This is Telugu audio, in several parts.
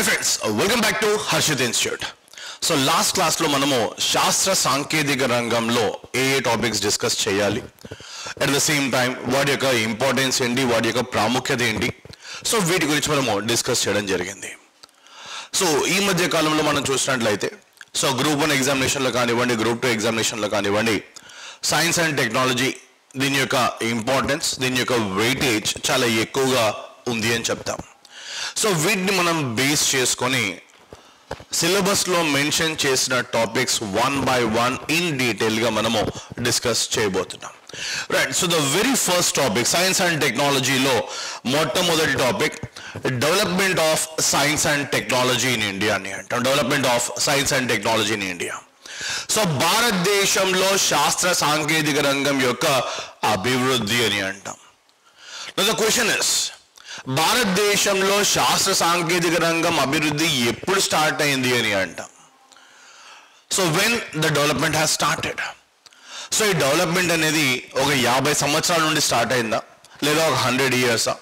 friends, welcome back to Harshit Institute. So last class lo manamu Shastra Sankediga Rangamlo topics discuss cheyali. At the same time, what yokka importance endi, what yokka pramukhyath endi. So వీటి గురించి మనము డిస్కస్ చేయడం జరిగింది. సో ఈ మధ్య కాలంలో మనం చూసినట్లయితే సో గ్రూప్ 1 ఎగ్జామినేషన్లో కానివ్వండి, గ్రూప్ 2 ఎగ్జామినేషన్లో కానివ్వండి, సైన్స్ అండ్ టెక్నాలజీ దీని యొక్క ఇంపార్టెన్స్, దీని యొక్క వెయిటేజ్ చాలా ఎక్కువగా ఉంది అని చెప్తాం. సో వీటిని మనం బేస్ చేసుకొని సిలబస్లో మెన్షన్ చేసిన టాపిక్స్ 1 by 1 ఇన్ డీటెయిల్గా మనము డిస్కస్ చేయబోతున్నాం. Right. So the very first topic science and టెక్నాలజీలో మొట్టమొదటి topic development of science and technology in India అని అంటాం. Development of science and technology in India. So భారతదేశంలో శాస్త్ర సాంకేతిక రంగం యొక్క అభివృద్ధి అని అంటాం. Now the question is, భారతదేశంలో శాస్త్ర సాంకేతిక రంగం అభివృద్ధి ఎప్పుడు స్టార్ట్ అయింది అని అంటాం. So when the development has started. So ఈ డెవలప్మెంట్ అనేది ఒక 50 సంవత్సరాల నుండి స్టార్ట్ అయిందా, లేదా ఒక 100 ఇయర్సా,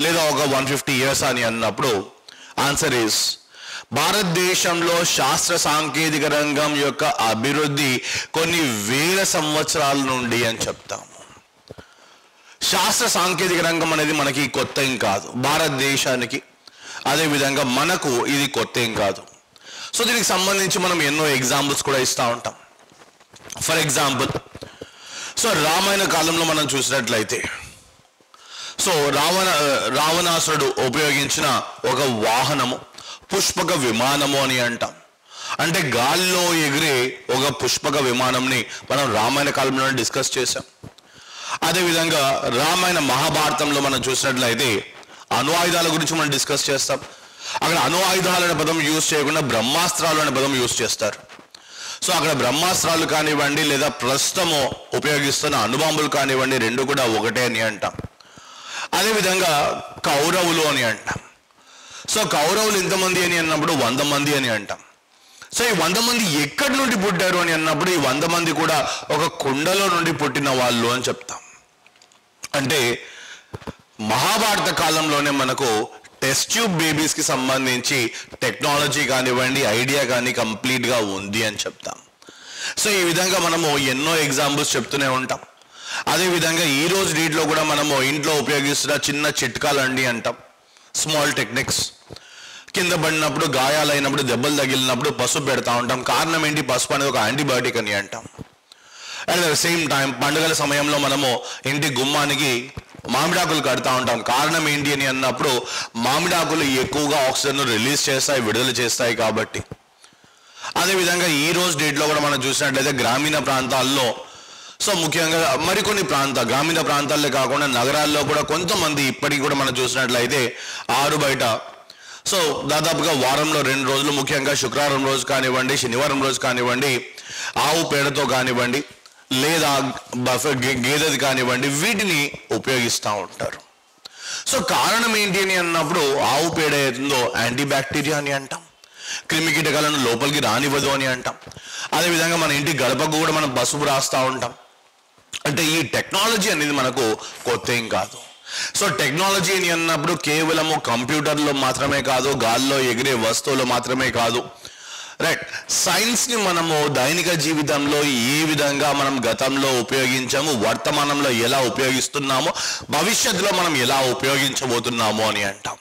లేదా ఒక 150 ఇయర్స్ అని అన్నప్పుడు ఆన్సర్ ఈస్ భారతదేశంలో శాస్త్ర సాంకేతిక రంగం యొక్క అభివృద్ధి కొన్ని వేల సంవత్సరాల నుండి అని చెప్తాము. శాస్త్ర సాంకేతిక రంగం అనేది మనకి కొత్త ఏం కాదు, భారతదేశానికి అదేవిధంగా మనకు ఇది కొత్త ఏం కాదు. సో దీనికి సంబంధించి మనం ఎన్నో ఎగ్జాంపుల్స్ కూడా ఇస్తూ ఉంటాం. ఫర్ ఎగ్జాంపుల్, సో రామాయణ కాలంలో మనం చూసినట్లయితే సో రావణాసురుడు ఉపయోగించిన ఒక వాహనము పుష్పక విమానము అని అంటాం. అంటే గాల్లో ఎగిరే ఒక పుష్పక విమానంని మనం రామాయణ కాలంలో డిస్కస్ చేసాం. అదేవిధంగా రామాయణ మహాభారతంలో మనం చూసినట్లయితే అణు ఆయుధాల గురించి మనం డిస్కస్ చేస్తాం. అక్కడ అణు ఆయుధాలు అనే పదం యూజ్ చేయకుండా బ్రహ్మాస్త్రాలు అనే పదం యూజ్ చేస్తారు. సో అక్కడ బ్రహ్మాస్త్రాలు కానివ్వండి, లేదా ప్రస్తుతము ఉపయోగిస్తున్న అణుబాంబులు కానివ్వండి, రెండు కూడా ఒకటే అని అంటాం. అదేవిధంగా కౌరవులు అని అంటాం. సో కౌరవులు ఎంతమంది అని అన్నప్పుడు 100 మంది అని అంటాం. సో ఈ 100 మంది ఎక్కడి నుండి పుట్టారు అని అన్నప్పుడు ఈ 100 మంది కూడా ఒక కుండలో నుండి పుట్టిన వాళ్ళు అని చెప్తాం. అంటే మహాభారత కాలంలోనే మనకు టెస్ట్ ట్యూబ్ బేబీస్కి సంబంధించి టెక్నాలజీ కానివ్వండి, ఐడియా కానీ కంప్లీట్గా ఉంది అని చెప్తాం. సో ఈ విధంగా మనము ఎన్నో ఎగ్జాంపుల్స్ చెప్తూనే ఉంటాం. అదేవిధంగా ఈ రోజు డేట్లో కూడా మనము ఇంట్లో ఉపయోగిస్తున్న చిన్న చిట్కాలు అండి అంటాం, స్మాల్ టెక్నిక్స్. కింద పడినప్పుడు, గాయాలైనప్పుడు, దెబ్బలు తగిలినప్పుడు పసుపు పెడతా ఉంటాం. కారణం ఏంటి? పసుపు అనేది ఒక యాంటీబయాటిక్ అని అంటాం. అట్ ద సేమ్ టైం పండుగల సమయంలో మనము ఇంటి గుమ్మానికి మామిడాకులు కడతా ఉంటాం. కారణం ఏంటి అని అన్నప్పుడు మామిడాకులు ఎక్కువగా ఆక్సిజన్ రిలీజ్ చేస్తాయి, విడుదల చేస్తాయి కాబట్టి. అదేవిధంగా ఈ రోజు డేట్లో కూడా మనం చూసినట్లయితే గ్రామీణ ప్రాంతాల్లో, సో ముఖ్యంగా మరికొన్ని గ్రామీణ ప్రాంతాల్లో కాకుండా నగరాల్లో కూడా కొంతమంది ఇప్పటికి కూడా మనం చూసినట్లయితే ఆరు బయట సో దాదాపుగా వారంలో 2 రోజులు, ముఖ్యంగా శుక్రవారం రోజు కానివ్వండి, శనివారం రోజు కానివ్వండి, ఆవు పేడతో కానివ్వండి, లేదా గేదెది కానివ్వండి, వీటిని ఉపయోగిస్తూ ఉంటారు. సో కారణం ఏంటి అని అన్నప్పుడు ఆవు పేడ ఏదో యాంటీబ్యాక్టీరియా అని అంటాం, క్రిమి కీటకాలను లోపలికి రానివ్వదు అని అంటాం. అదేవిధంగా మన ఇంటి గడపకు కూడా మనం పసుపు రాస్తూ ఉంటాం. అంటే ఈ టెక్నాలజీ అనేది మనకు కొత్త ఏం కాదు. సో టెక్నాలజీ అని అన్నప్పుడు కేవలము కంప్యూటర్లో మాత్రమే కాదు, గాల్లో ఎగిరే వస్తువులు మాత్రమే కాదు. రైట్. సైన్స్ని మనము దైనిక జీవితంలో ఏ విధంగా మనం గతంలో ఉపయోగించాము, వర్తమానంలో ఎలా ఉపయోగిస్తున్నామో, భవిష్యత్తులో మనం ఎలా ఉపయోగించబోతున్నామో అని అంటాం.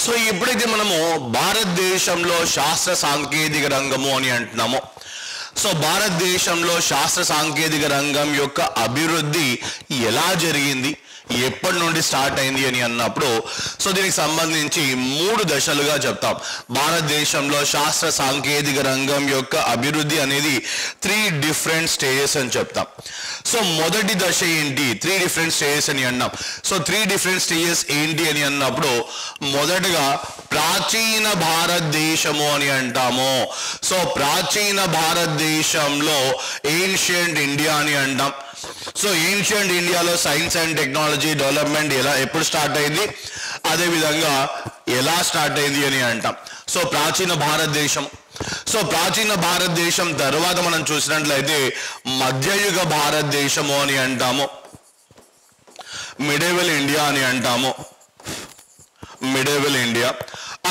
సో ఎప్పుడైతే మనము భారతదేశంలో శాస్త్ర సాంకేతిక రంగము అని అంటున్నామో, సో భారతదేశంలో శాస్త్ర సాంకేతిక రంగం యొక్క అభివృద్ధి ఎలా జరిగింది, ఎప్పటి నుండి స్టార్ట్ అయింది అని అన్నప్పుడు సో దీనికి సంబంధించి 3 దశలుగా చెప్తాం. భారతదేశంలో శాస్త్ర సాంకేతిక రంగం యొక్క అభివృద్ధి అనేది 3 డిఫరెంట్ స్టేజెస్ అని చెప్తాం. సో మొదటి దశ ఏంటి? 3 డిఫరెంట్ స్టేజెస్ అని అన్నాం. సో 3 డిఫరెంట్ స్టేజెస్ ఏంటి అని అన్నప్పుడు మొదటగా ప్రాచీన భారతదేశము అని అంటాము. సో ప్రాచీన భారతదేశంలో ఏన్షియంట్ ఇండియా అని అంటాం. సో ఏన్షియంట్ ఇండియాలో సైన్స్ అండ్ టెక్నాలజీ డెవలప్మెంట్ ఎప్పుడు స్టార్ట్ అయింది, అదేవిధంగా ఎలా స్టార్ట్ అయింది అని అంటాం. సో ప్రాచీన భారతదేశం. సో ప్రాచీన భారతదేశం తర్వాత మనం చూసినట్లయితే మధ్యయుగ భారతదేశము అని అంటాము, మిడేవల్ ఇండియా అని అంటాము, మిడేవల్ ఇండియా.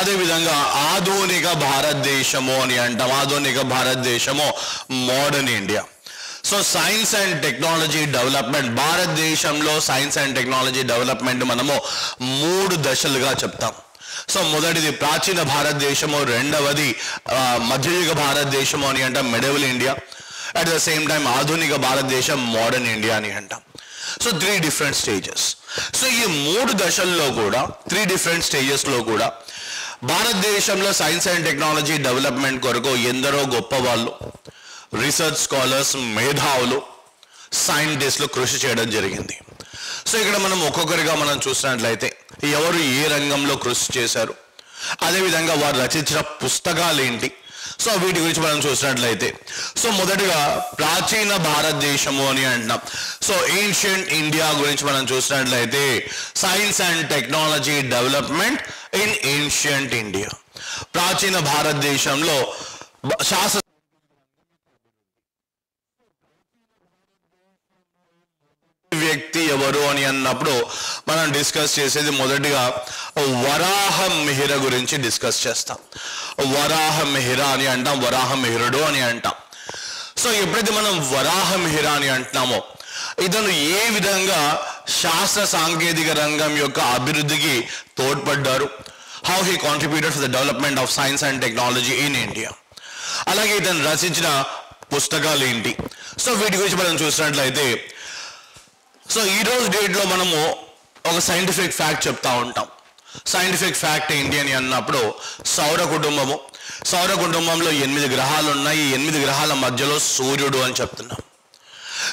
అదేవిధంగా ఆధునిక భారతదేశము అని అంటాం. ఆధునిక భారతదేశము modern India. So science and technology development, భారతదేశంలో సైన్స్ అండ్ టెక్నాలజీ డెవలప్మెంట్ మనము 3 దశలుగా చెప్తాం. సో మొదటిది ప్రాచీన భారతదేశము, రెండవది మధ్యయుగ భారతదేశము అని అంటాం, medieval India. At the same time ఆధునిక భారతదేశం మోడర్న్ ఇండియా అని అంటాం. So 3 different stages. సో ఈ 3 దశల్లో కూడా 3 డిఫరెంట్ స్టేజెస్లో కూడా భారతదేశంలో సైన్స్ అండ్ టెక్నాలజీ డెవలప్మెంట్ కొరకు ఎందరో గొప్ప వాళ్ళు, రీసెర్చ్ స్కాలర్స్, మేధావులు, సైంటిస్టులు కృషి చేయడం జరిగింది. సో ఇక్కడ మనం ఒక్కొక్కరిగా మనం చూసినట్లయితే ఎవరు ఏ రంగంలో కృషి చేశారు, అదేవిధంగా వారు రచించిన పుస్తకాలు ఏంటి, సో వీటి గురించి మనం చూసినట్లయితే సో మొదటిగా ప్రాచీన భారతదేశము అని అంటున్నాం. సో ఏన్షియంట్ ఇండియా గురించి మనం చూసినట్లయితే science and technology development in ancient India. ప్రాచీన భారతదేశంలో శాస్త్ర వ్యక్తి ఎవరు అని అన్నప్పుడు మనం డిస్కస్ చేసేది మొదటిగా వరాహ మిహిర గురించి డిస్కస్ చేస్తాం. వరాహ మిహిర అని అంటాం, వరాహ మిహిరుడు అని అంటాం. సో ఎప్పుడైతే మనం వరాహ మిహిర అని అంటున్నామో ఇతను ఏ విధంగా శాస్త్ర సాంకేతిక రంగం యొక్క అభివృద్ధికి తోడ్పడ్డారు, how he contributed to the development of science and technology in India, అలాగే ఇతను రచించిన పుస్తకాలు ఏంటి, సో వీటి గురించి మనం చూసినట్లయితే సో ఈరోజు డేట్లో మనము ఒక సైంటిఫిక్ ఫ్యాక్ట్ చెప్తా ఉంటాం. సైంటిఫిక్ ఫ్యాక్ట్ ఏంటి అని అన్నప్పుడు సౌర కుటుంబము, సౌర కుటుంబంలో 8 గ్రహాలు ఉన్నాయి. ఈ 8 గ్రహాల మధ్యలో సూర్యుడు అని చెప్తున్నాం.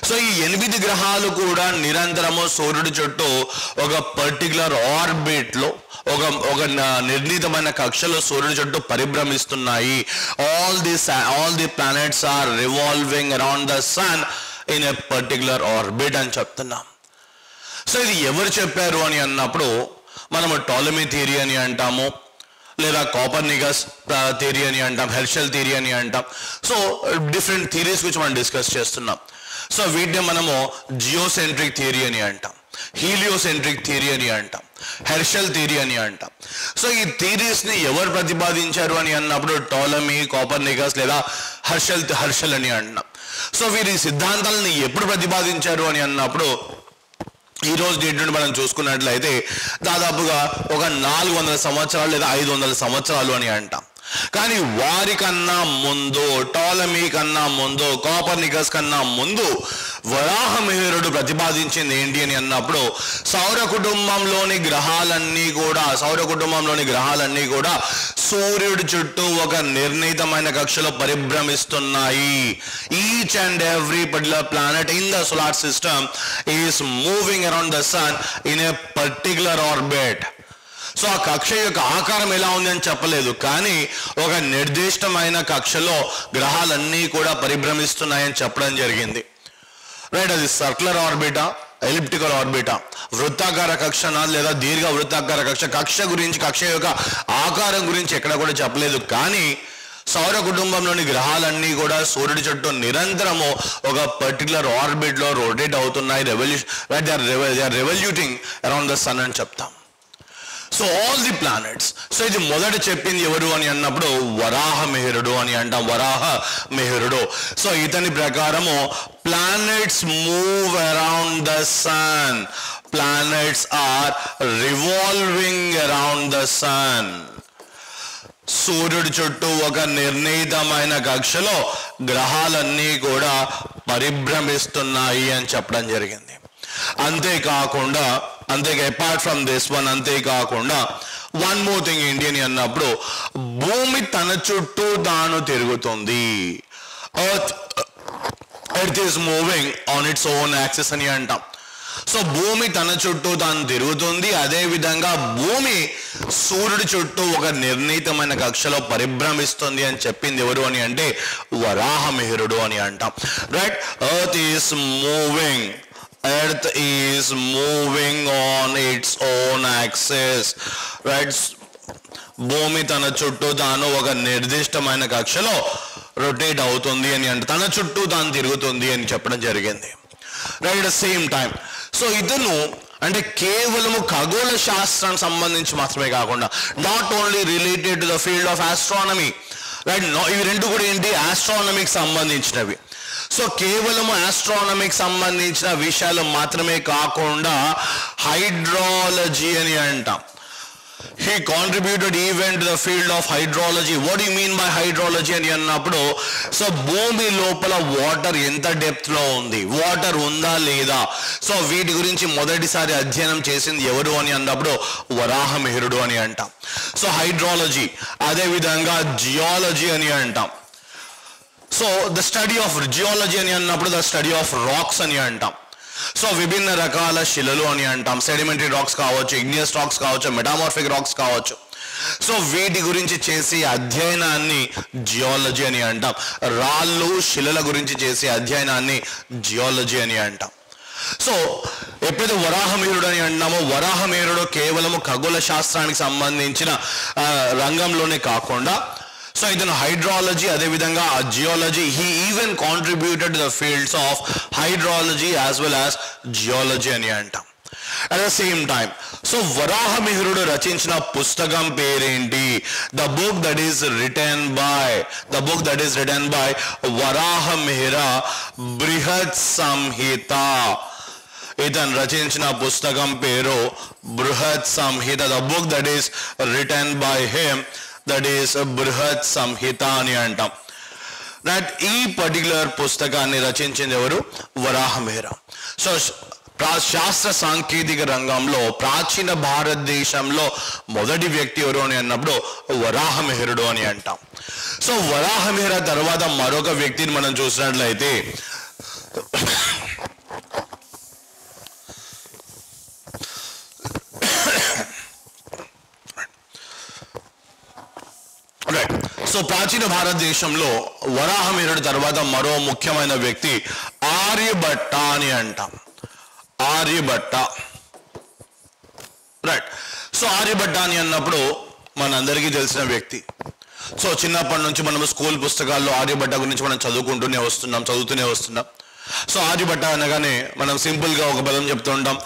సో ఈ 8 గ్రహాలు కూడా నిరంతరము సూర్యుడి చుట్టూ ఒక పర్టికులర్ ఆర్బిట్లో ఒక నిర్ణీతమైన కక్షలో సూర్యుడి చుట్టూ పరిభ్రమిస్తున్నాయి. All the planets are revolving around the sun in a particular orbit అని చెప్తున్నాం. సో ఇది ఎవరు చెప్పారు అని అన్నప్పుడు మనము టాలమీ థియరీ అని అంటాము, లేదా కోపర్నికస్ థియరీ అని అంటాం, హెర్షల్ థియరీ అని అంటాం. సో డిఫరెంట్ థియరీస్ గురించి మనం డిస్కస్ చేస్తున్నాం. సో వీటిని మనము జియోసెంట్రిక్ థియరీ అని అంటాం, హీలియోసెంట్రిక్ థియరీ అని అంటాం, హెర్షల్ థియరీ అని అంటాం. సో ఈ థియరీస్ని ఎవరు ప్రతిపాదించారు అని అన్నప్పుడు టాలమీ, కోపర్నికస్ లేదా హెర్షల్ అని అంటున్నాం. సో వీరి సిద్ధాంతాలను ఎప్పుడు ప్రతిపాదించారు అని అన్నప్పుడు ఈ రోజు డేట్ నుండి మనం చూసుకున్నట్లయితే దాదాపుగా ఒక 400 సంవత్సరాలు లేదా 500 సంవత్సరాలు అని అంటాం. కానీ వారికన్నా ముందు, టాలమీ కన్నా ముందు, కోపర్నికస్ కన్నా ముందు వరాహ మిహిరుడు ప్రతిపాదించింది ఏంటి అని అన్నప్పుడు సౌర కుటుంబంలోని గ్రహాలన్నీ కూడా సూర్యుడి చుట్టూ ఒక నిర్ణీతమైన కక్షలో పరిభ్రమిస్తున్నాయి. Each and every particular planet in the solar system is moving around the sun in a particular orbit. So ఆ కక్ష యొక్క ఆకారం ఎలా ఉంది అని చెప్పలేదు, కానీ ఒక నిర్దిష్టమైన కక్షలో గ్రహాలన్నీ కూడా పరిభ్రమిస్తున్నాయని చెప్పడం జరిగింది. రైట్, అది సర్క్యులర్ ఆర్బిటా, ఎలిప్టికల్ ఆర్బిటా, వృత్తాకార కక్షనా లేదా దీర్ఘ వృత్తాకార కక్ష గురించి, కక్ష యొక్క ఆకారం గురించి ఎక్కడ కూడా చెప్పలేదు. కానీ సౌర కుటుంబంలోని గ్రహాలన్నీ కూడా సూర్యుడి చుట్టూ నిరంతరము ఒక పర్టికులర్ ఆర్బిట్లో రొటేట్ అవుతున్నాయి, they are revoluting around the sun అని చెప్తాం. So all the planets. So ఇది మొదట చెప్పింది ఎవరు అని అన్నప్పుడు వరాహ మిహిరుడు అని అంటాం, వరాహ మిహిరుడు. సో ఇతని ప్రకారము planets move around the sun, planets are revolving around the sun. సూర్యుడి చుట్టూ ఒక నిర్ణీతమైన కక్షలో గ్రహాలన్నీ కూడా పరిభ్రమిస్తున్నాయి అని చెప్పడం జరిగింది. అంతేకాకుండా అపార్ట్ ఫ్రమ్ దిస్ వన్, అంతేకాకుండా వన్ మోర్ థింగ్ ఏంటి అని అన్నప్పుడు భూమి తన చుట్టూ తాను తిరుగుతుంది. Earth is moving on its own axis అని అంటాం. సో భూమి తన చుట్టూ తాను తిరుగుతుంది, అదేవిధంగా భూమి సూర్యుడి చుట్టూ ఒక నిర్ణీతమైన కక్షలో పరిభ్రమిస్తుంది అని చెప్పింది ఎవరు అని అంటే వరాహ మిహిరుడు అని అంటాం. Right, Earth is moving on its own axis. Right? భూమి తన చుట్టూ తాను ఒక నిర్దిష్టమైన కక్షలో రొటేట్ అవుతుంది అని అంటే తన చుట్టూ తాను తిరుగుతుంది అని చెప్పడం జరిగింది. Right, at the same time so ఇతను అంటే కేవలము ఖగోళ శాస్త్రానికి సంబంధించి మాత్రమే కాకుండా not only related to the field of astronomy, right? ఇవి రెండు కూడా ఏంటి, ఆస్ట్రానమీకి సంబంధించినవి. సో కేవలము ఆస్ట్రానమీకి సంబంధించిన విషయాలు మాత్రమే కాకుండా హైడ్రాలజీ అని అంటాం. He contributed even to the field of hydrology. What do you mean by hydrology అని అన్నప్పుడు, సో భూమి లోపల వాటర్ ఎంత డెప్త్ లో ఉంది, వాటర్ ఉందా లేదా, సో వీటి గురించి మొదటిసారి అధ్యయనం చేసింది ఎవరు అని అన్నప్పుడు వరాహమిహిరుడు అని అంటాం. సో హైడ్రాలజీ, అదే విధంగా జియాలజీ అని అంటాం. So the study of geology అని అన్నప్పుడు ద స్టడీ ఆఫ్ రాక్స్ అని అంటాం. సో విభిన్న రకాల శిలలు అని అంటాం. సెడిమెంటరీ రాక్స్ కావచ్చు, ఇగ్నియస్ రాక్స్ కావచ్చు, మెటామార్ఫిక్ రాక్స్ కావచ్చు. సో వీటి గురించి చేసే అధ్యయనాన్ని జియాలజీ అని అంటాం. రాళ్ళు శిలల గురించి చేసే అధ్యయనాన్ని జియాలజీ అని అంటాం. సో ఎప్పుడైతే వరాహమిహిరుడు అని అంటున్నామో, వరాహమిహిరుడు కేవలము ఖగోళ శాస్త్రానికి సంబంధించిన రంగంలోనే కాకుండా, సో ఇతను హైడ్రాలజీ అదేవిధంగా geology, he even contributed to the fields of hydrology as well as geology అని అంటాం. At the same time, so వరాహమిహిరుడు రచించిన పుస్తకం పేరేంటి? The book that is written by Varahamihira Brihat Samhita. ఇతను రచించిన పుస్తకం పేరు Brihat Samhita. The book that is written by him, that is Brihat Samhita అని అంటాం. రైట్? ఈ పర్టికులర్ పుస్తకాన్ని రచించింది ఎవరు? వరాహమిహిర. సో శాస్త్ర సాంకేతిక రంగంలో ప్రాచీన భారతదేశంలో మొదటి వ్యక్తి ఎవరు అని అన్నప్పుడు వరాహమిహిరుడు అని అంటాం. సో వరాహమిహిర తర్వాత మరొక వ్యక్తిని మనం చూసినట్లయితే సో ప్రాచీన భారతదేశంలో వరాహమిహిరుడు తర్వాత మరో ముఖ్యమైన వ్యక్తి ఆర్యభట్ట అని అంటాం. ఆర్యభట్ట, రైట్? సో ఆర్యభట్ట అని అన్నప్పుడు మనందరికీ తెలిసిన వ్యక్తి. సో చిన్నప్పటి నుంచి మనం స్కూల్ పుస్తకాల్లో ఆర్యభట్ట గురించి మనం చదువుతూనే వస్తున్నాం. సో ఆర్యభట్ట అనగానే మనం సింపుల్గా ఒక పదం చెప్తూ ఉంటాం,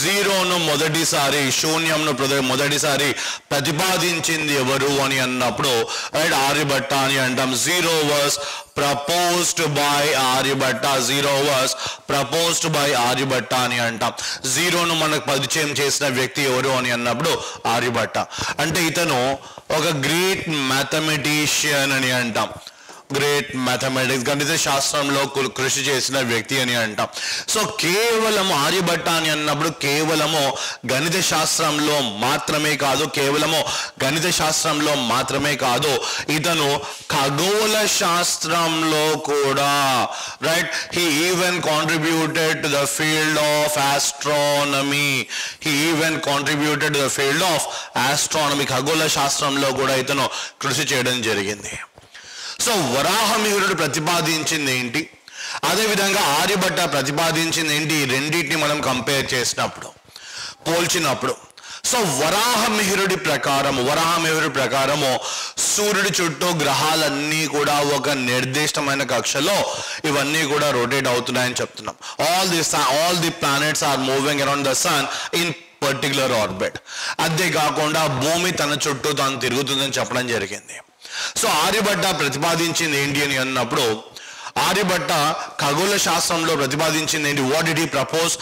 జీరోను మొదటిసారి, శూన్యంను మొదటిసారి ప్రతిపాదించింది ఎవరు అని అన్నప్పుడు రైట్ ఆర్యభట్ట అని అంటాం. Zero was proposed by Aryabhatta, అని అంటాం. జీరోను మనకు పరిచయం చేసిన వ్యక్తి ఎవరు అని అన్నప్పుడు ఆర్యభట్ట. అంటే ఇతను ఒక గ్రేట్ మ్యాథమెటిషియన్ అని అంటాం. గ్రేట్ మ్యాథమెటిక్స్, గణిత శాస్త్రంలో కృషి చేసిన వ్యక్తి అని అంటాం. సో కేవలం ఆర్యభట్ట అని అన్నప్పుడు కేవలము గణిత శాస్త్రంలో మాత్రమే కాదు, ఇతను ఖగోళ శాస్త్రంలో కూడా, right? He even contributed to the field of astronomy. ఖగోళ శాస్త్రంలో కూడా ఇతను కృషి చేయడం జరిగింది. సో వరాహమిహిరుడు ప్రతిపాదించింది ఏంటి, అదేవిధంగా ఆర్యభట్ట ప్రతిపాదించింది ఏంటి, రెండింటిని మనం కంపేర్ చేసినప్పుడు, పోల్చినప్పుడు, సో వరాహమిహిరుడి ప్రకారము సూర్యుడి చుట్టూ గ్రహాలన్నీ కూడా ఒక నిర్దిష్టమైన కక్షలో ఇవన్నీ కూడా రొటేట్ అవుతున్నాయని చెప్తున్నాం. All the planets are moving around the sun in particular orbit. అంతేకాకుండా భూమి తన చుట్టూ తాను తిరుగుతుందని చెప్పడం జరిగింది. సో ఆర్యభట్ట ప్రతిపాదించింది ఏంటి అని అన్నప్పుడు, ఆర్యభట్ట ఖగోళ శాస్త్రంలో ప్రతిపాదించింది ఏంటి, what did he propose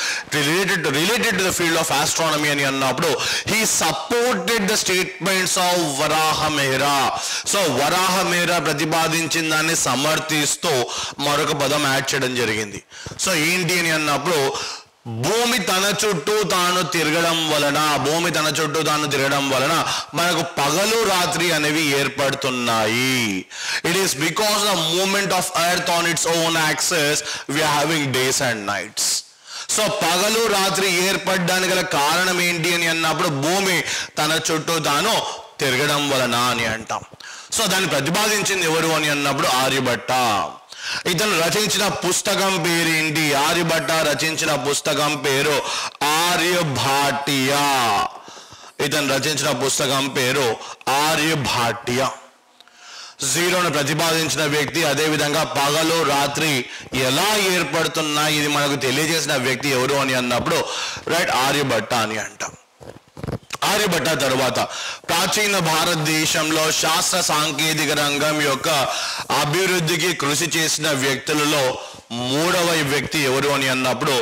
related to the field of astronomy అని అన్నప్పుడు, he supported the statements of Varahamihira. So Varahamihira ప్రతిపాదించిన దాన్ని సమర్థిస్తూ మరొక పదం యాడ్ చేయడం జరిగింది. సో ఏంటి అని అన్నప్పుడు, భూమి తన చుట్టూ తాను తిరగడం వలన మనకు పగలు రాత్రి అనేవి ఏర్పడుతున్నాయి. It is because the movement of earth on its own axis we are having days and nights. So పగలు రాత్రి ఏర్పడడానికి గల కారణం ఏంటి అని అన్నప్పుడు, భూమి తన చుట్టూ తాను తిరగడం వలన అని అంటాం. సో దాన్ని ప్రతిపాదించింది ఎవరు అని అన్నప్పుడు ఆర్యభట్ట. ఇతను రచించిన పుస్తకం పేరేంటి, ఆర్యభట్ట రచించిన పుస్తకం పేరు ఆర్యభాటియ. జీరోను ప్రతిపాదించిన వ్యక్తి, అదేవిధంగా పగలు రాత్రి ఎలా ఏర్పడుతున్నాయి ఇది మనకు తెలియజేసిన వ్యక్తి ఎవరు అని అన్నప్పుడు రైట్ ఆర్యభట్ట అని అంటాం. ఆర్యభట్ట తరువాత ప్రాచీన భారతదేశంలో శాస్త్ర సాంకేతిక రంగం యొక్క అభివృద్ధికి కృషి చేసిన వ్యక్తులలో మూడవ వ్యక్తి ఎవరు అని అన్నప్పుడు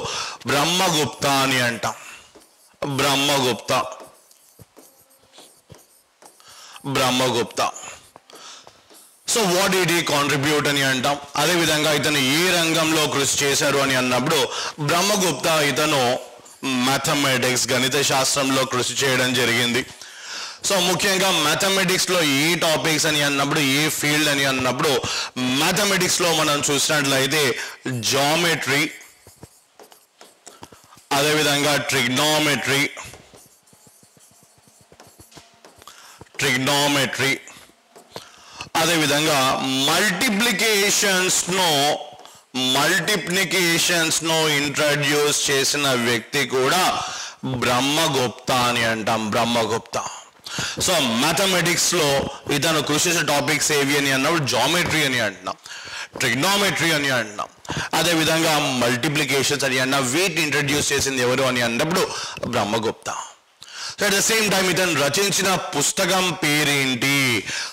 బ్రహ్మగుప్త అని అంటాం. Brahmagupta. So what did he contribute అని అంటాం. అదేవిధంగా ఇతను ఏ రంగంలో కృషి చేశారు అని అన్నప్పుడు బ్రహ్మగుప్త ఇతను మ్యాథమెటిక్స్ గణిత శాస్త్రంలో కృషి చేయడం జరిగింది. సో ముఖ్యంగా మ్యాథమెటిక్స్లో ఏ టాపిక్స్ అని అన్నప్పుడు ఏ ఫీల్డ్ అని అన్నప్పుడు మ్యాథమెటిక్స్లో మనం చూసినట్లయితే జామెట్రీ, అదేవిధంగా ట్రిగ్నోమెట్రీ, అదేవిధంగా మల్టిప్లికేషన్స్ ను ఇంట్రడ్యూస్ చేసిన వ్యక్తి కూడా బ్రహ్మగుప్త అని అంటాం. బ్రహ్మగుప్త. సో మ్యాథమెటిక్స్ లో ఇతను కృషి చేసే టాపిక్స్ ఏవి అని అన్నప్పుడు జామెట్రీ అని అంటున్నాం, ట్రిగ్నోమెట్రీ అని అంటున్నాం, అదేవిధంగా మల్టిప్లికేషన్స్ అని అన్నా. వీటిని ఇంట్రడ్యూస్ చేసింది ఎవరు అని అన్నప్పుడు Brahmagupta. So at the same time ఇతను రచించిన పుస్తకం పేరేంటి?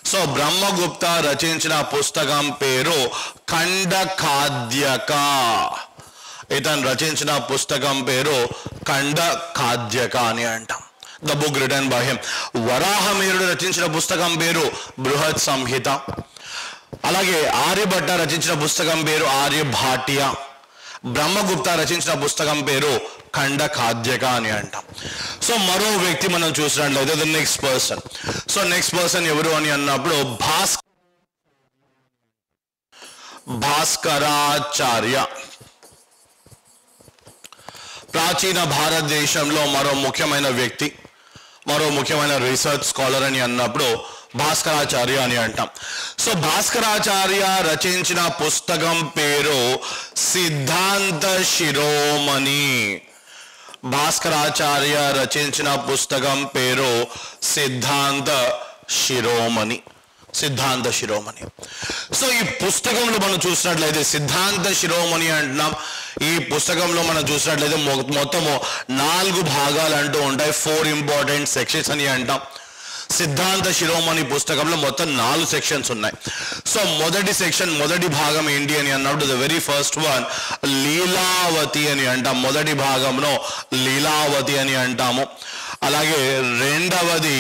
సో బ్రహ్మగుప్త రచించిన పుస్తకం పేరు ఖండకాద్యక. ఇతను రచించిన పుస్తకం పేరు ఖండకాద్యక అని అంటాం. The book written by him. వరాహమిహిరుడు రచించిన పుస్తకం పేరు బృహత్ సంహిత. అలాగే ఆర్యభట్ట రచించిన పుస్తకం పేరు ఆర్యభాట్య. బ్రహ్మగుప్త రచించిన పుస్తకం పేరు ఖండకాద్యక అని అంటాం. సో మరో వ్యక్తి మనం చూసినట్లయితే the next person. So next person ఎవరు అని అన్నప్పుడు భాస్కరాచార్య. ప్రాచీన భారతదేశంలో మరో ముఖ్యమైన వ్యక్తి, మరో ముఖ్యమైన రీసెర్చ్ స్కాలర్ అని అన్నప్పుడు భాస్కరాచార్య అని అంటాం. సో భాస్కరాచార్య రచించిన పుస్తకం పేరు సిద్ధాంత శిరోమణి. భాస్కరాచార్య రచించిన పుస్తకం పేరు సిద్ధాంత శిరోమణి. సో ఈ పుస్తకంలో మనం చూసినట్లయితే సిద్ధాంత శిరోమణి అంటున్నాం. ఈ పుస్తకంలో మనం చూసినట్లయితే మొత్తము 4 భాగాలు అంటూ ఉంటాయి. 4 ఇంపార్టెంట్ సెక్షన్స్ అని అంటాం. సిద్ధాంత శిరోమణి పుస్తకంలో మొత్తం 4 సెక్షన్స్ ఉన్నాయి. సో మొదటి సెక్షన్, మొదటి భాగం ఏంటి అని అన్నప్పుడు the very first one Lilavati అని అంటాం. మొదటి భాగంలో లీలావతి అని అంటాము. అలాగే రెండవది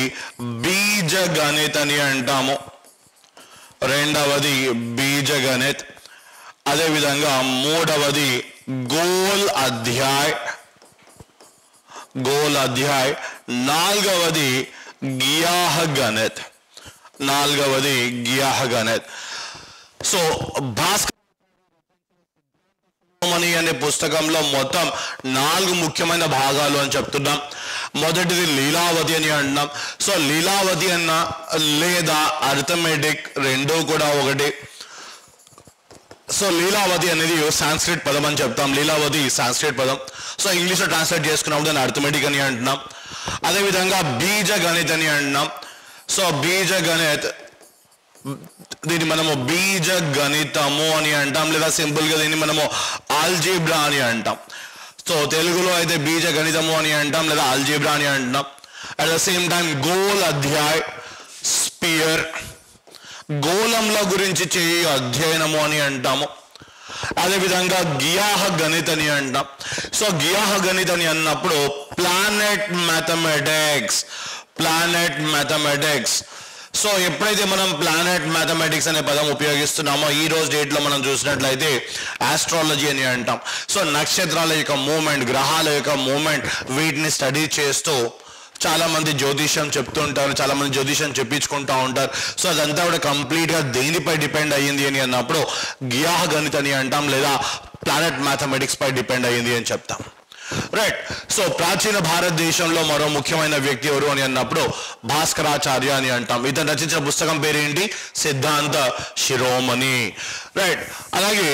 బీజగణిత్ అని అంటాము. బీజగణిత్. అదేవిధంగా మూడవది గోల్ అధ్యాయ్. నాలుగవది గియాహ గణిత్. సో భాస్కరమణి అనే పుస్తకంలో మొత్తం 4 ముఖ్యమైన భాగాలు అని చెప్తున్నాం. మొదటిది లీలావతి అని అంటున్నాం. సో లీలావతి అన్న లేదా అర్థమెటిక్ రెండూ కూడా ఒకటి. సో లీలావతి అనేది సాంస్క్రిట్ పదం అని చెప్తాం. లీలావతి సాంస్క్రిట్ పదం. సో ఇంగ్లీష్లో ట్రాన్స్లేట్ చేసుకున్నప్పుడు దాన్ని అర్థమెటిక్ అని అంటున్నాం. అదేవిధంగా బీజగణిత్ అని అంటున్నాం. సో బీజగణిత్, దీన్ని మనము బీజగణితము అని అంటాం, లేదా సింపుల్గా దీన్ని మనము ఆల్జీబ్రా అని అంటాం. సో తెలుగులో అయితే బీజగణితము అని అంటాం, లేదా ఆల్జీబ్రా అని అంటున్నాం. At the same time Gol Adhyay, sphere, గోళంల గురించి చేయి అధ్యయనము అని అంటాము. అదేవిధంగా గియాహ గణిత్ అని అంటాం. సో గియాహ గణిత్ అని అన్నప్పుడు ప్లానెట్ మ్యాథమెటిక్స్. సో ఎప్పుడైతే మనం ప్లానెట్ మ్యాథమెటిక్స్ అనే పదం ఉపయోగిస్తున్నామో ఈ రోజు డేట్లో మనం చూసినట్లయితే ఆస్ట్రాలజీ అని అంటాం. సో నక్షత్రాల యొక్క మూమెంట్, గ్రహాల యొక్క మూమెంట్, వీటిని స్టడీ చేస్తూ చాలా మంది జ్యోతిష్యం చెప్తూ ఉంటారు, చాలా మంది జ్యోతిష్యం చెప్పించుకుంటూ ఉంటారు. సో అదంతా కూడా కంప్లీట్గా దేనిపై డిపెండ్ అయ్యింది అని అన్నప్పుడు గియాహ గణిత్ అని అంటాం, లేదా ప్లానెట్ మ్యాథమెటిక్స్ పై డిపెండ్ అయ్యింది అని చెప్తాం. రైట్. సో ప్రాచీన భారతదేశంలో మరో ముఖ్యమైన వ్యక్తి ఎవరు అని అన్నప్పుడు భాస్కరాచార్య అని అంటాం. ఇతను రచించిన పుస్తకం పేరేంటి? సిద్ధాంత శిరోమణి. రైట్. అలాగే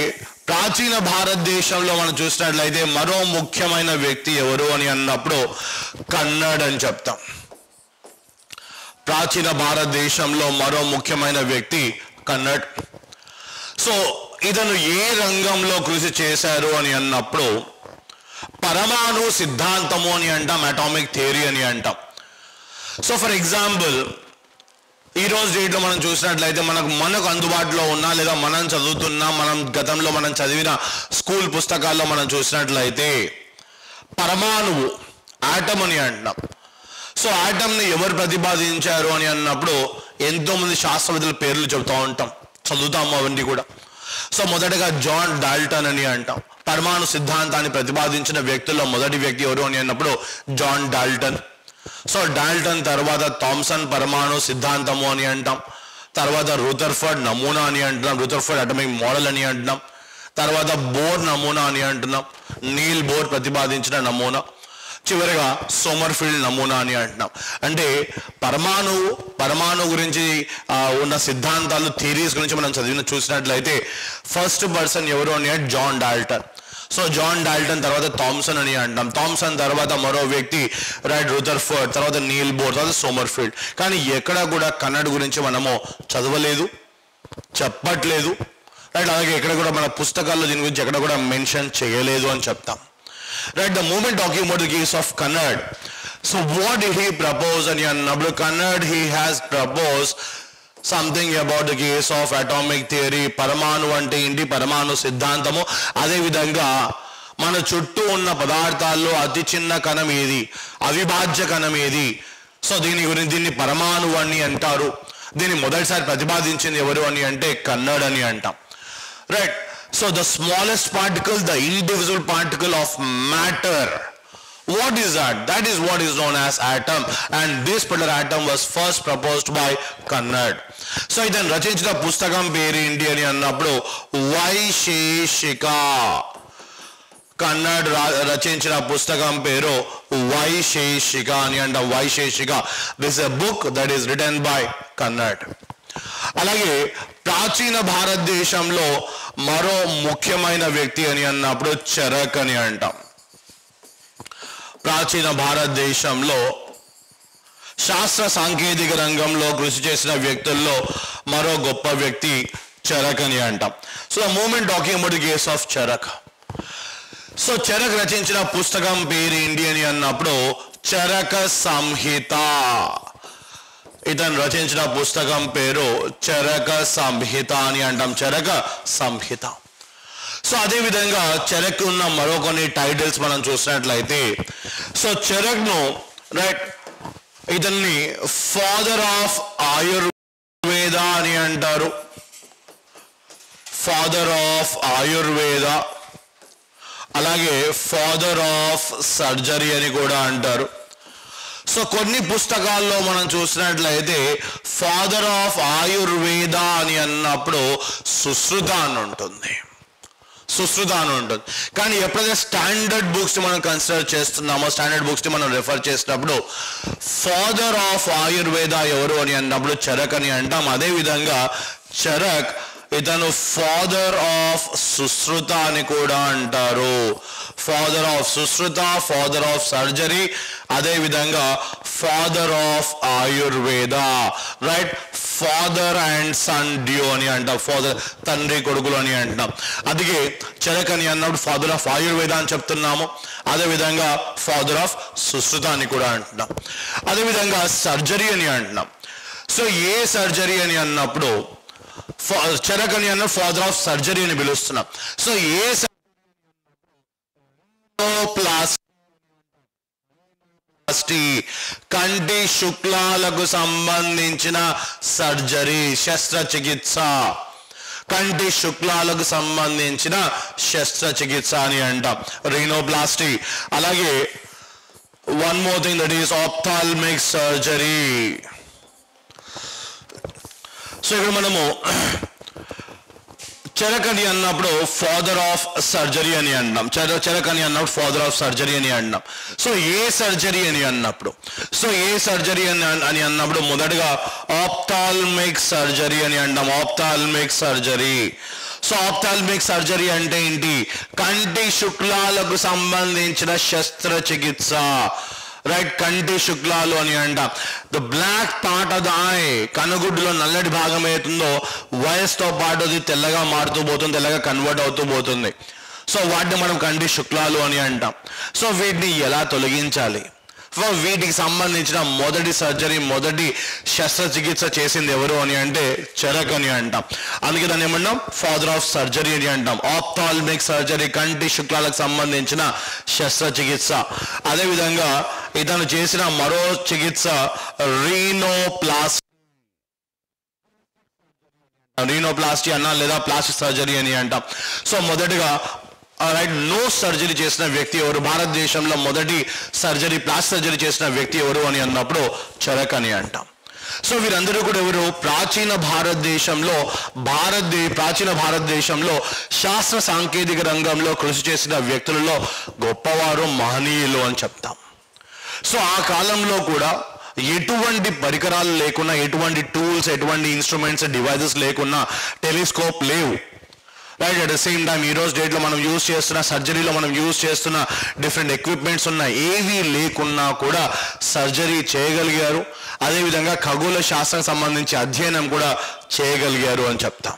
ప్రాచీన భారతదేశంలో మనం చూసినట్లయితే మరో ముఖ్యమైన వ్యక్తి ఎవరు అని అన్నప్పుడు కన్నడ్ అని చెప్తాం. ప్రాచీన భారతదేశంలో మరో ముఖ్యమైన వ్యక్తి కన్నడ్. సో ఇతను ఏ రంగంలో కృషి చేశారు అని అన్నప్పుడు పరమాణు సిద్ధాంతము అని అంటాం, అటామిక్ థియరీ అని అంటాం. సో ఫర్ ఎగ్జాంపుల్ ఈరోజు డేట్లో మనం చూసినట్లయితే మనకు అందుబాటులో ఉన్న లేదా మనం చదువుతున్న గతంలో మనం చదివిన స్కూల్ పుస్తకాల్లో మనం చూసినట్లయితే పరమాణువు ఆటం అని అంటాం. సో ఆటంని ఎవరు ప్రతిపాదించారు అని అన్నప్పుడు ఎంతోమంది శాస్త్రవేత్తల పేర్లు చెబుతూ ఉంటాం, చదువుతాము అవన్నీ కూడా. సో మొదటగా జాన్ డాల్టన్ అని అంటాం. పరమాణు సిద్ధాంతాన్ని ప్రతిపాదించిన వ్యక్తుల్లో మొదటి వ్యక్తి ఎవరు అని అన్నప్పుడు జాన్ డాల్టన్. సో డాల్టన్ తర్వాత థామ్సన్ పరమాణు సిద్ధాంతము అని అంటాం. తర్వాత రూథర్ఫర్డ్ నమూనా అని అంటున్నాం, రూథర్ఫర్డ్ అటమిక్ మోడల్ అని అంటున్నాం. తర్వాత బోర్ నమూనా అని అంటున్నాం, నీల్ బోర్ ప్రతిపాదించిన నమూనా. చివరిగా సోమర్ఫీల్డ్ నమూనా అని అంటున్నాం. అంటే పరమాణు గురించి ఉన్న సిద్ధాంతాలు, థియరీస్ గురించి మనం చూసినట్లయితే ఫస్ట్ పర్సన్ ఎవరు అని అంటే John Dalton. So John Dalton తర్వాత థామ్సన్ అని అంటాం. థామ్సన్ తర్వాత మరో వ్యక్తి రైట్ రూథర్ఫర్డ్, తర్వాత నీల్ బోర్, తర్వాత సోమర్ఫీల్డ్. కానీ ఎక్కడ కూడా కన్నడ్ గురించి మనము చదవలేదు, చెప్పట్లేదు రైట్. అలాగే ఎక్కడ కూడా మన పుస్తకాల్లో దీని గురించి ఎక్కడ కూడా మెన్షన్ చేయలేదు అని చెప్తాం. Right, the moment talking about the case of Kannad. So what did he propose? And Nablu Kannad, he has proposed something about the case of atomic theory. Paramanu ante inti Paramanu siddhantamu. Ade vidhanga మన చుట్టూ ఉన్న పదార్థాల్లో అతి చిన్న కణం ఏది, అవిభాజ్య కణం ఏది. సో దీన్ని పరమాణు అని అంటారు. దీన్ని మొదటిసారి ప్రతిపాదించింది ఎవరు అని అంటే కన్నడ్ అని అంటాం. Right. So the smallest particle, the indivisible particle of matter, what is that? That is what is known as atom, and this particular atom was first proposed by Kannad. So ఇతను రచించిన పుస్తకం పేరు ఏంటి అని అన్నప్పుడు వైశేషిక. కన్నడ్ రచించిన పుస్తకం పేరు వైశేషిక అని అంట. Vaisheshika, this a book that is written by Kanad. అలాగే ప్రాచీన భారతదేశంలో మరో ముఖ్యమైన వ్యక్తి అని అన్నప్పుడు చరక్ అని అంటాం. ప్రాచీన భారతదేశంలో శాస్త్ర సాంకేతిక రంగంలో కృషి చేసిన వ్యక్తుల్లో మరో గొప్ప వ్యక్తి చరక్ అని అంటాం. So the moment talking about the case of Charak. So Charak రచించిన పుస్తకం పేరు ఏంటి అని అన్నప్పుడు చరక సంహిత. ఇతను రచించిన పుస్తకం పేరు చరక సంహిత అని అంటాం, చరక సంహిత. సో అదే విధంగా చరక్ ఉన్న మరో కొన్ని టైటిల్స్ మనం చూసినట్లయితే, సో చరక్ను రైట్ ఇతన్ని ఫాదర్ ఆఫ్ ఆయుర్వేద అని అంటారు, ఫాదర్ ఆఫ్ ఆయుర్వేద, అలాగే ఫాదర్ ఆఫ్ సర్జరీ అని కూడా అంటారు. సో కొన్ని పుస్తకాల్లో మనం చూసినట్లయితే ఫాదర్ ఆఫ్ ఆయుర్వేద అని అన్నప్పుడు సుశ్రుత అని ఉంటుంది, సుశ్రుత అని ఉంటుంది. కానీ ఎప్పుడైతే స్టాండర్డ్ బుక్స్ మనం కన్సిడర్ చేస్తున్నామో, స్టాండర్డ్ బుక్స్ని మనం రెఫర్ చేసినప్పుడు ఫాదర్ ఆఫ్ ఆయుర్వేద ఎవరు అని అన్నప్పుడు చరక్ అని అంటాం. అదేవిధంగా చరక్ ఇతను ఫాదర్ ఆఫ్ సుశ్రుత అని కూడా అంటారు. Father of Sushruta, father of surgery, అదేవిధంగా father of Ayurveda. Right, father and son duo అని అంటాం, ఫాదర్ తండ్రి కొడుకులు అని అంటాం. అందుకే చరక్ అని అన్నప్పుడు ఫాదర్ ఆఫ్ ఆయుర్వేద అని చెప్తున్నాము. అదేవిధంగా ఫాదర్ ఆఫ్ సుశ్రుత అని కూడా అంటున్నాం. అదేవిధంగా సర్జరీ అని అంటున్నాం. సో ఏ సర్జరీ అని అన్నప్పుడు చరక్ అని అన్న ఫాదర్ ఆఫ్ సర్జరీ అని పిలుస్తున్నాం. సో ఏ కంటి శుక్లాలకు సంబంధించిన సర్జరీ, శస్త్రచికిత్స, కంటి శుక్లాలకు సంబంధించిన శస్త్రచికిత్స అని అంటాం, రీనోప్లాస్టీ. అలాగే one more thing, that is ophthalmic surgery. So ఇక్కడ మనము చరక్ అని అన్నప్పుడు ఫాదర్ ఆఫ్ సర్జరీ అని అంటాం, చరక్ అని అన్నప్పుడు ఫాదర్ ఆఫ్ సర్జరీ అని అంటాం. సో ఏ సర్జరీ అని అన్నప్పుడు, సో ఏ సర్జరీ అని అన్నప్పుడు మొదటగా ఆప్థాల్మిక్ సర్జరీ అని అంటాం, ophthalmic surgery. So ophthalmic surgery అంటే ఏంటి? కంటి శుక్లాలకు సంబంధించిన శస్త్రచికిత్స. రైట్, కంటి శుక్లాలు అని అంటాం. The black part of the eye, కనుగుడ్డులో నల్లటి భాగం ఏతుందో వయసుతో పాటు అది తెల్లగా మారుతూ పోతుంది, తెల్లగా కన్వర్ట్ అవుతూ పోతుంది. సో వాటిని మనం కంటి శుక్లాలు అని అంటాం. సో వీటిని ఎలా తొలగించాలి? వీటికి సంబంధించిన మొదటి సర్జరీ, మొదటి శస్త్రచికిత్స చేసింది ఎవరు అని అంటే చరక్ అని అంటాం. అందుకే దాన్ని ఏమన్నాం? ఫాదర్ ఆఫ్ సర్జరీ అని అంటాం. ఆప్థాల్మిక్ సర్జరీ, కంటి శుక్లాలకు సంబంధించిన శస్త్రచికిత్స. అదేవిధంగా ఇతను చేసిన మరో చికిత్స రీనోప్లాస్టీ అన్నా లేదా ప్లాస్టిక్ సర్జరీ అని అంటాం. సో మొదటిగా రైట్, నో సర్జరీ చేసిన వ్యక్తి ఎవరు? భారతదేశంలో మొదటి సర్జరీ, ప్లాస్టిక్ సర్జరీ చేసిన వ్యక్తి ఎవరు అని అన్నప్పుడు చరక్ అని అంటాం. సో వీరందరూ కూడా ఎవరు? ప్రాచీన భారతదేశంలో శాస్త్ర సాంకేతిక రంగంలో కృషి చేసిన వ్యక్తులలో గొప్పవారు, మహనీయులు అని చెప్తాం. సో ఆ కాలంలో కూడా ఎటువంటి పరికరాలు లేకున్నా, ఎటువంటి టూల్స్, ఎటువంటి ఇన్స్ట్రుమెంట్స్, డివైజెస్ లేకున్నా, టెలిస్కోప్ లేవు. Right, at the same time ఈ రోజు డేట్లో మనం యూజ్ చేస్తున్న సర్జరీలో మనం యూజ్ చేస్తున్న డిఫరెంట్ ఎక్విప్మెంట్స్ ఉన్నాయి. ఏవి లేకున్నా కూడా సర్జరీ చేయగలిగారు. అదేవిధంగా ఖగోళ శాస్త్రం సంబంధించి అధ్యయనం కూడా చేయగలిగారు అని చెప్తాం.